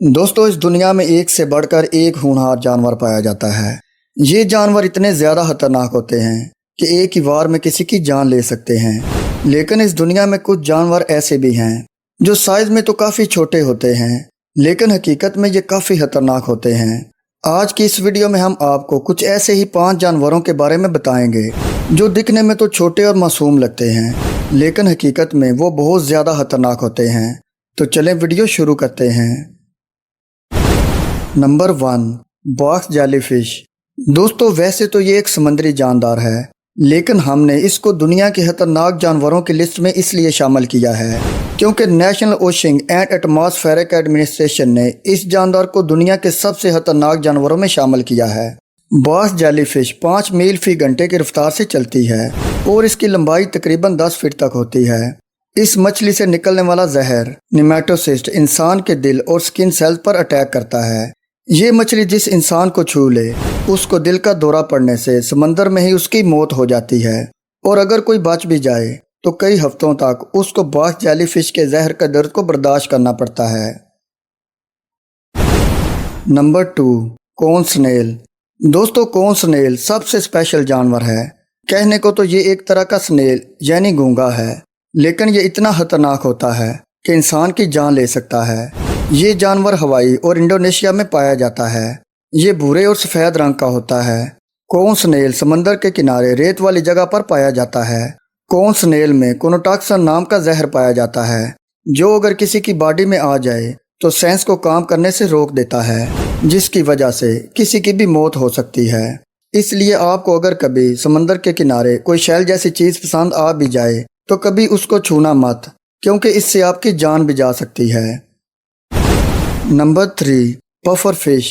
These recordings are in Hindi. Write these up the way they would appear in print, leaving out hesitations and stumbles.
दोस्तों, इस दुनिया में एक से बढ़कर एक होनहार जानवर पाया जाता है। ये जानवर इतने ज़्यादा खतरनाक होते हैं कि एक ही वार में किसी की जान ले सकते हैं। लेकिन इस दुनिया में कुछ जानवर ऐसे भी हैं जो साइज में तो काफ़ी छोटे होते हैं, लेकिन हकीकत में ये काफ़ी खतरनाक होते हैं। आज की इस वीडियो में हम आपको कुछ ऐसे ही 5 जानवरों के बारे में बताएंगे जो दिखने में तो छोटे और मासूम लगते हैं, लेकिन हकीकत में वो बहुत ज़्यादा खतरनाक होते हैं। तो चलें वीडियो शुरू करते हैं। Number 1, box jellyfish. दोस्तों, वैसे तो ये एक समुद्री जानदार है, लेकिन हमने इसको दुनिया के खतरनाक जानवरों की लिस्ट में इसलिए शामिल किया है क्योंकि national ocean and atmospheric administration ने इस जानदार को दुनिया के सबसे खतरनाक जानवरों में शामिल किया है। बॉक्स जेलीफिश 5 मील फी घंटे की रफ्तार से चलती है और इसकी लंबाई तकरीबन 10 फीट तक होती है। इस मछली से निकलने वाला जहर निमेटोसिस्ट इंसान के दिल और स्किन सेल्स पर अटैक करता है। ये मछली जिस इंसान को छू ले उसको दिल का दौरा पड़ने से समंदर में ही उसकी मौत हो जाती है, और अगर कोई बच भी जाए तो कई हफ्तों तक उसको बॉक्स जेलीफिश के जहर का दर्द को बर्दाश्त करना पड़ता है। नंबर 2, कोन स्नेल। दोस्तों, कोन स्नेल सबसे स्पेशल जानवर है। कहने को तो ये एक तरह का स्नेल यानी घोंघा है, लेकिन ये इतना खतरनाक होता है कि इंसान की जान ले सकता है। ये जानवर हवाई और इंडोनेशिया में पाया जाता है। ये भूरे और सफ़ेद रंग का होता है। कोन स्नेल समंदर के किनारे रेत वाली जगह पर पाया जाता है। कोन स्नेल में कोनोटॉक्सिन नाम का जहर पाया जाता है, जो अगर किसी की बॉडी में आ जाए तो सेंस को काम करने से रोक देता है, जिसकी वजह से किसी की भी मौत हो सकती है। इसलिए आपको अगर कभी समंदर के किनारे कोई शैल जैसी चीज़ पसंद आ भी जाए तो कभी उसको छूना मत, क्योंकि इससे आपकी जान भी जा सकती है। Number 3, puffer fish.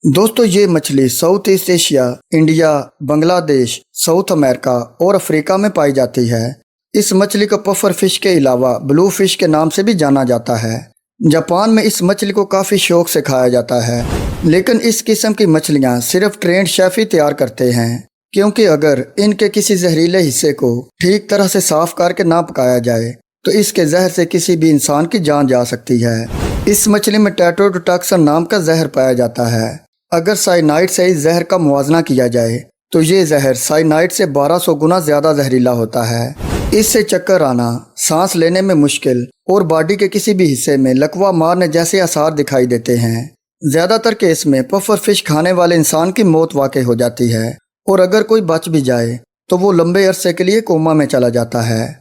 दोस्तों, ये मछली south east Asia, India, Bangladesh, south America और अफ्रीका में पाई जाती है। इस मछली को पफर फिश के अलावा ब्लू फिश के नाम से भी जाना जाता है। जापान में इस मछली को काफ़ी शौक से खाया जाता है, लेकिन इस किस्म की मछलियाँ सिर्फ ट्रेंड शेफ ही तैयार करते हैं, क्योंकि अगर इनके किसी जहरीले हिस्से को ठीक तरह से साफ करके ना पकाया जाए तो इसके जहर से किसी भी इंसान की जान जा सकती है। इस मछली में टेट्रोडोटॉक्सिन नाम का जहर पाया जाता है। अगर साइनाइड से इस जहर का मुवाजना किया जाए तो ये जहर साइनाइड से 1200 गुना ज़्यादा जहरीला होता है। इससे चक्कर आना, सांस लेने में मुश्किल और बॉडी के किसी भी हिस्से में लकवा मारने जैसे आसार दिखाई देते हैं। ज़्यादातर केस में पफर फिश खाने वाले इंसान की मौत वाक़ई हो जाती है, और अगर कोई बच भी जाए तो वो लंबे अरसे के लिए कोमा में चला जाता है।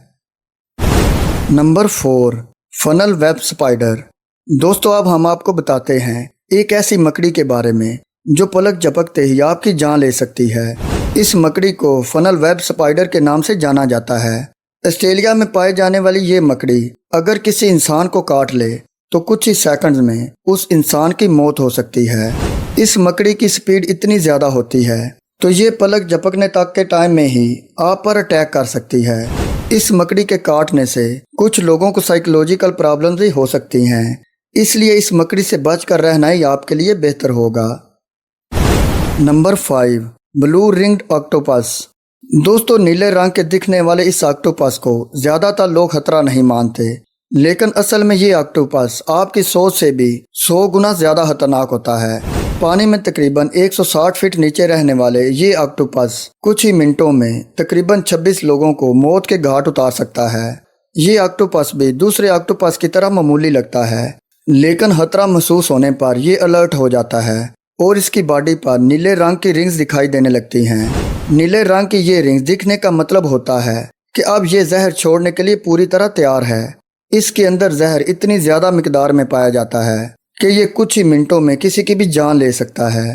Number 4, funnel web spider. दोस्तों, अब हम आपको बताते हैं एक ऐसी मकड़ी के बारे में जो पलक झपकते ही आपकी जान ले सकती है। इस मकड़ी को फनल वेब स्पाइडर के नाम से जाना जाता है। ऑस्ट्रेलिया में पाए जाने वाली ये मकड़ी अगर किसी इंसान को काट ले तो कुछ ही सेकंड्स में उस इंसान की मौत हो सकती है। इस मकड़ी की स्पीड इतनी ज़्यादा होती है तो ये पलक झपकने तक के टाइम में ही आप पर अटैक कर सकती है। इस मकड़ी के काटने से कुछ लोगों को साइकोलॉजिकल प्रॉब्लम्स भी हो सकती हैं, इसलिए इस मकड़ी से बचकर रहना ही आपके लिए बेहतर होगा। Number 5, blue ringed octopus. दोस्तों, नीले रंग के दिखने वाले इस ऑक्टोपस को ज़्यादातर लोग खतरा नहीं मानते, लेकिन असल में ये ऑक्टोपस आपकी सोच से भी 100 गुना ज़्यादा खतरनाक होता है। पानी में तकरीबन 160 फीट नीचे रहने वाले ये ऑक्टोपस कुछ ही मिनटों में तकरीबन 26 लोगों को मौत के घाट उतार सकता है। ये ऑक्टोपस भी दूसरे ऑक्टोपस की तरह मामूली लगता है, लेकिन खतरा महसूस होने पर यह अलर्ट हो जाता है और इसकी बॉडी पर नीले रंग की रिंग्स दिखाई देने लगती हैं। नीले रंग की ये रिंग्स दिखने का मतलब होता है कि अब ये जहर छोड़ने के लिए पूरी तरह तैयार है। इसके अंदर जहर इतनी ज़्यादा मिकदार में पाया जाता है कि ये कुछ ही मिनटों में किसी की भी जान ले सकता है।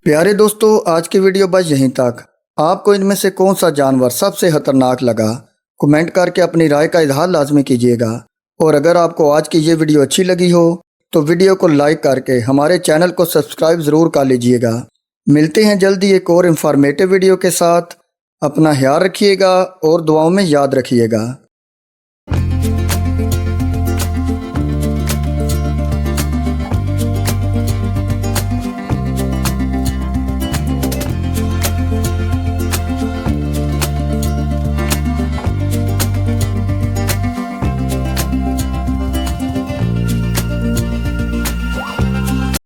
प्यारे दोस्तों, आज की वीडियो बस यहीं तक। आपको इनमें से कौन सा जानवर सबसे खतरनाक लगा, कमेंट करके अपनी राय का इजहार लाजमी कीजिएगा। और अगर आपको आज की ये वीडियो अच्छी लगी हो तो वीडियो को लाइक करके हमारे चैनल को सब्सक्राइब ज़रूर कर लीजिएगा। मिलते हैं जल्दी एक और इन्फॉर्मेटिव वीडियो के साथ। अपना ख्याल रखिएगा और दुआओं में याद रखिएगा।